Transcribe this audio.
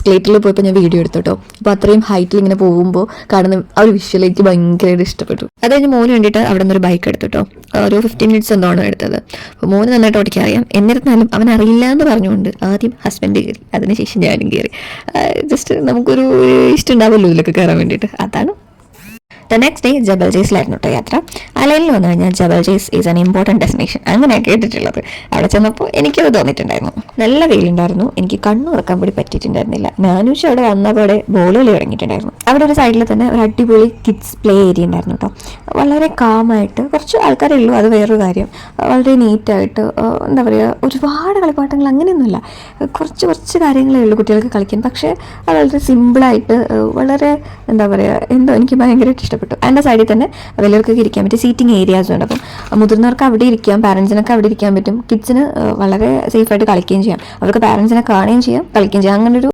എസ്കലേറ്ററിൽ പോയപ്പോൾ ഞാൻ വീഡിയോ എടുത്തു കേട്ടോ. അപ്പോൾ അത്രയും ഹൈറ്റിൽ ഇങ്ങനെ പോകുമ്പോൾ കാണുന്ന ആ ഒരു വിഷ്വൽ എനിക്ക് ഭയങ്കരമായിട്ട് ഇഷ്ടപ്പെട്ടു. അത് കഴിഞ്ഞ് മോന് വേണ്ടിയിട്ട് അവിടെ നിന്നൊരു ബൈക്ക് എടുത്തു കേട്ടോ. ഒരു 15 മിനിറ്റ്സ് എന്താണ് എടുത്തത്. അപ്പോൾ മോന് നന്നായിട്ട് ഓടിക്കാൻ അറിയാം. എന്നിരുന്നാലും അവൻ അറിയില്ല എന്ന് പറഞ്ഞുകൊണ്ട് ആദ്യം ഹസ്ബൻഡ് കയറി, അതിനുശേഷം ഞാനും കയറി. ജസ്റ്റ് നമുക്കൊരു ഇഷ്ടം ഉണ്ടാവുമല്ലോ ഇതിലൊക്കെ കയറാൻ വേണ്ടിയിട്ട്. അതാണ്. ദ നെക്സ്റ്റ് ഡേ ജബൽ ജയ്സിലായിരുന്നു കേട്ടോ യാത്ര. അലയിൽ വന്നു കഴിഞ്ഞാൽ ജബൽ ജയ്സ് ഈസ് ആൻ ഇമ്പോർട്ടൻറ്റ് ഡെസ്റ്റിനേഷൻ, അങ്ങനെയാണ് കേട്ടിട്ടുള്ളത്. അവിടെ ചെന്നപ്പോൾ എനിക്കത് തോന്നിയിട്ടുണ്ടായിരുന്നു. നല്ല വെയിലുണ്ടായിരുന്നു, എനിക്ക് കണ്ണു തുറക്കാൻ കൂടി പറ്റിയിട്ടുണ്ടായിരുന്നില്ല. നാനൂഷ് അവിടെ വന്നപോലെ ബോൾ കളി തുടങ്ങിയിട്ടുണ്ടായിരുന്നു. അവിടെ ഒരു സൈഡിൽ തന്നെ ഒരു അടിപൊളി കിഡ്സ് പ്ലേ ഏരിയ ഉണ്ടായിരുന്നു കേട്ടോ. വളരെ കാമായിട്ട്, കുറച്ച് ആൾക്കാരേ ഉള്ളൂ, അത് വേറൊരു കാര്യം. വളരെ നീറ്റായിട്ട്, എന്താ പറയുക, ഒരുപാട് കളിപ്പാട്ടങ്ങൾ അങ്ങനെയൊന്നുമില്ല, കുറച്ച് കാര്യങ്ങളേ ഉള്ളൂ കുട്ടികൾക്ക് കളിക്കാൻ. പക്ഷേ അത് വളരെ സിമ്പിളായിട്ട്, വളരെ എന്താ പറയുക, എന്തോ എനിക്ക് ഭയങ്കരമായിട്ട് ഇഷ്ടപ്പെട്ടു. അതിൻ്റെ സൈഡിൽ തന്നെ വലിയവർക്കൊക്കെ ഇരിക്കാൻ പറ്റും സീറ്റിംഗ് ഏരിയാസും ഉണ്ട്. അപ്പം മുതിർന്നവർക്ക് അവിടെ ഇരിക്കാം, പാരൻസിനൊക്കെ അവിടെ ഇരിക്കാൻ പറ്റും. കിഡ്സിന് വളരെ സേഫായിട്ട് കളിക്കുകയും ചെയ്യാം, അവർക്ക് പാരൻസിനെ കാണുകയും ചെയ്യാം, കളിക്കുകയും ചെയ്യാം. അങ്ങനൊരു